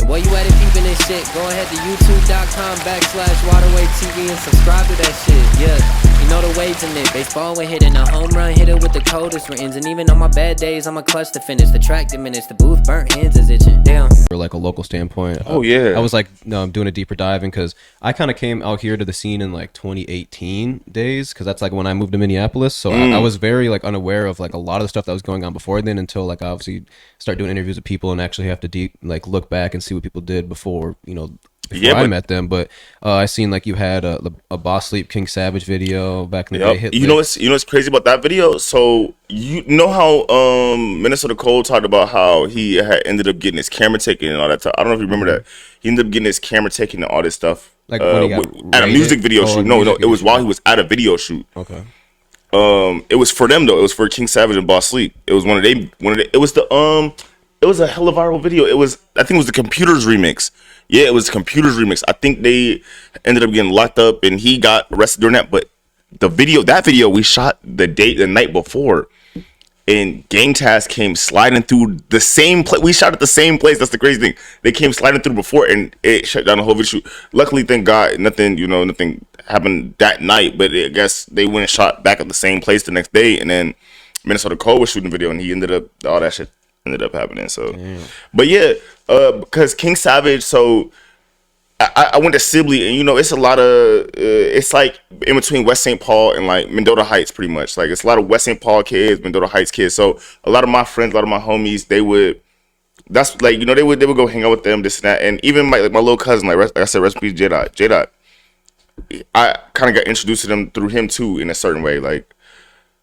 While you at it peeping this shit, go ahead to youtube.com/waterway TV and subscribe to that shit. Yeah, you know the waves in it. Baseball, we're hitting a home run, hit it with the coldest rains. And even on my bad days, I'm a clutch to finish. The track diminished, the booth burnt, hands is itching. Damn. For like a local standpoint. Oh yeah. I was like, no, I'm doing a deeper diving because I kind of came out here to the scene in like 2018 days because that's like when I moved to Minneapolis. So I was very like unaware of like a lot of the stuff that was going on before then until like I obviously start doing interviews with people and actually have to like look back and see what people did before, you know, before I met them. But I seen like you had a Boss Sleep King Savage video back in the day. You know what's crazy about that video? So you know how Minnesota Cole talked about how he had ended up getting his camera taken and all that stuff. I don't know if you remember that. He ended up getting his camera taken and all this stuff. Like when he got at a music video shoot. No, it was while he was at a video shoot. Okay. It was for them though. It was for King Savage and Boss Sleep. It was it was a hella viral video. I think it was the Computers remix. Yeah, it was the Computers remix. I think they ended up getting locked up and he got arrested during that. But that video we shot the night before, and Gang Task came sliding through the same place. We shot at the same place. That's the crazy thing. They came sliding through before and it shut down the whole video shoot. Luckily, thank God, nothing happened that night. But I guess they went and shot back at the same place the next day. And then Minnesota Cole was shooting video and he all that shit ended up happening. So, but yeah, because King Savage. So I went to Sibley, and you know it's a lot of it's like in between West St. Paul and like Mendota Heights, pretty much. Like it's a lot of West St. Paul kids, Mendota Heights kids. So a lot of my friends, a lot of my homies, they would go hang out with them, this and that, and even my little cousin, like I said, rest in peace, J-Dot. I kind of got introduced to them through him too, in a certain way, like.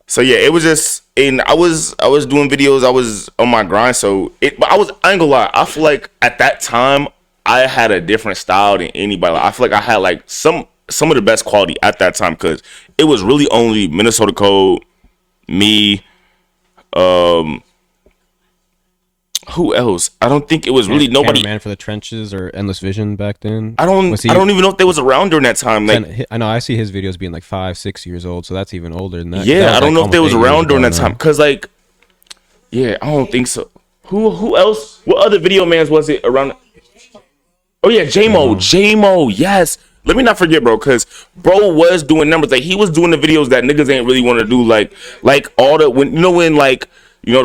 So yeah, it was just, and I was doing videos, I was on my grind. So I ain't gonna lie, I feel like at that time I had a different style than anybody. Like, I feel like I had like some of the best quality at that time because it was really only Minnesota Code, me, who else? I don't think it was really nobody. Man for the Trenches or Endless Vision back then. I don't even know if they was around during that time. Like, I know I see his videos being like 5-6 years old, so that's even older than that. Yeah, I don't know if they was around during that time because like, yeah, I don't think so. Who else? What other video mans was it around? Oh yeah, J-Mo, yes. Let me not forget, bro, because bro was doing numbers. Like he was doing the videos that niggas ain't really want to do. Like all the when the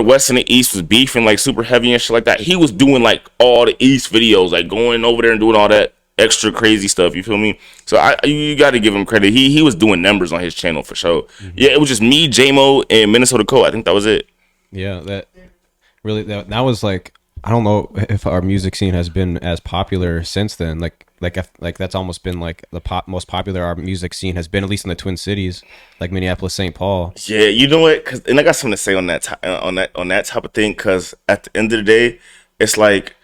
West and the East was beefing like super heavy and shit like that. He was doing like all the East videos, like going over there and doing all that extra crazy stuff. You feel me? So you got to give him credit. He was doing numbers on his channel for sure. Mm-hmm. Yeah, it was just me, J-Mo, and Minnesota Cole. I think that was it. Yeah, that was like, I don't know if our music scene has been as popular since then. Like that's almost been like the most popular our music scene has been, at least in the Twin Cities, like Minneapolis, St. Paul. Yeah, you know what? And I got something to say on that type of thing. Because at the end of the day, it's like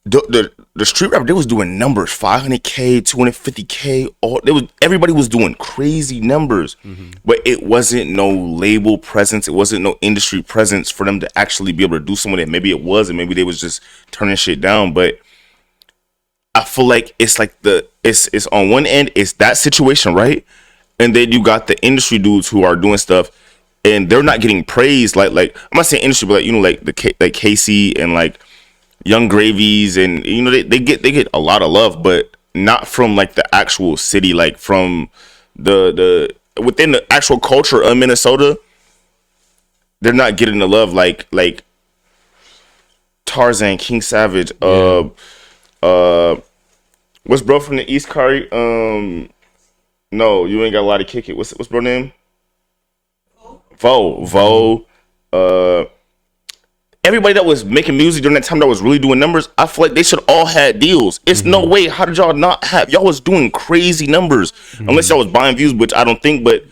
the street rap, they was doing numbers, 500K, 250K. Everybody was doing crazy numbers, but it wasn't no label presence. It wasn't no industry presence for them to actually be able to do some of that. Maybe it was, and maybe they was just turning shit down. But I feel like it's like it's on one end, it's that situation, right? And then you got the industry dudes who are doing stuff, and they're not getting praised. Like I'm not saying industry, but like Casey and like Young Gravies, and they get a lot of love, but not from like the actual city, like from the within the actual culture of Minnesota. They're not getting the love like Tarzan, King Savage, what's bro from the East Kari? No, you ain't got a lot to kick it. What's bro name? Vo. Everybody that was making music during that time that was really doing numbers, I feel like they should all had deals. It's no way. How did y'all not have? Y'all was doing crazy numbers, unless y'all was buying views, which I don't think. But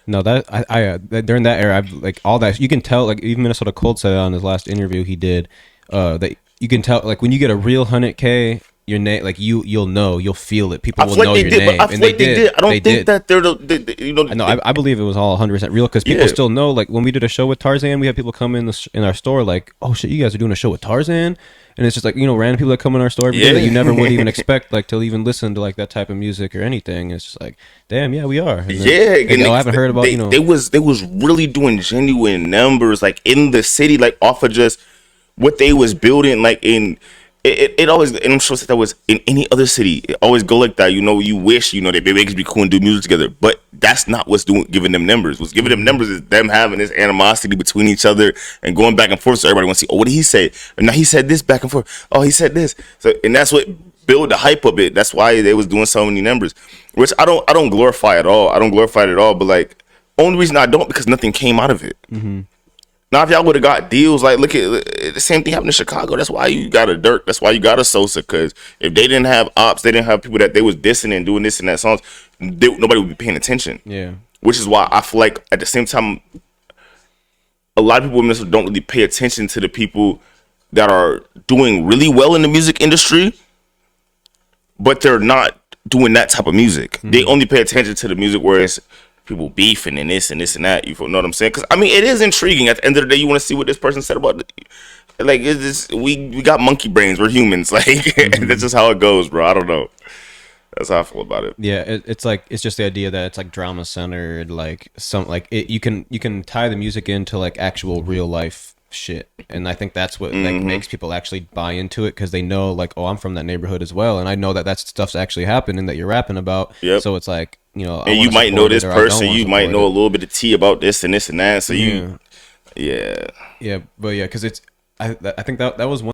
no, that I during that era, I've like all that. You can tell, like even Minnesota Cold said on his last interview he did, that you can tell, like when you get a real 100K, your name, like you'll feel it. People will know your name, and they did. I don't think that they're No, I believe it was all 100% real because people still know. Like when we did a show with Tarzan, we had people come in our store like, "Oh shit, you guys are doing a show with Tarzan," and it's just like random people that come in our store every day that you never would even expect like to even listen to like that type of music or anything. It's just like, damn, yeah, we are. And then, I haven't heard about They was really doing genuine numbers like in the city, like off of just what they was building, like in it always, and I'm sure that was in any other city. It always go like that. You know, you wish, you know, that they could be cool and do music together, but that's not what's giving them numbers. What's giving them numbers is them having this animosity between each other and going back and forth. So everybody wants to see, oh, what did he say? And now he said this back and forth. Oh, he said this. So, and that's what build the hype of it. That's why they was doing so many numbers, which I don't glorify at all. I don't glorify it at all. But like, only reason I don't, because nothing came out of it. Now, if y'all would have got deals, like, look at the same thing happened in Chicago. That's why you got a Dirk. That's why you got a Sosa. Because if they didn't have ops, they didn't have people that they was dissing and doing this and that songs, nobody would be paying attention. Yeah. Which is why I feel like at the same time, a lot of people don't really pay attention to the people that are doing really well in the music industry, but they're not doing that type of music. They only pay attention to the music where it's people beefing and this and this and that. You know what I'm saying? Because I mean, it is intriguing. At the end of the day, you want to see what this person said about it. Like, it's just, we got monkey brains. We're humans. Like, that's just how it goes, bro. I don't know. That's how I feel about it. Yeah, it's like, it's just the idea that it's like drama centered, like you can tie the music into like actual real life shit, and I think that's what like makes people actually buy into it, because they know like, oh, I'm from that neighborhood as well, and I know that stuff's actually happening that you're rapping about. Yep. So it's like, you know, and you might know this person, you might know a little bit of tea about this and this and that. So yeah, but yeah, because it's I think that was one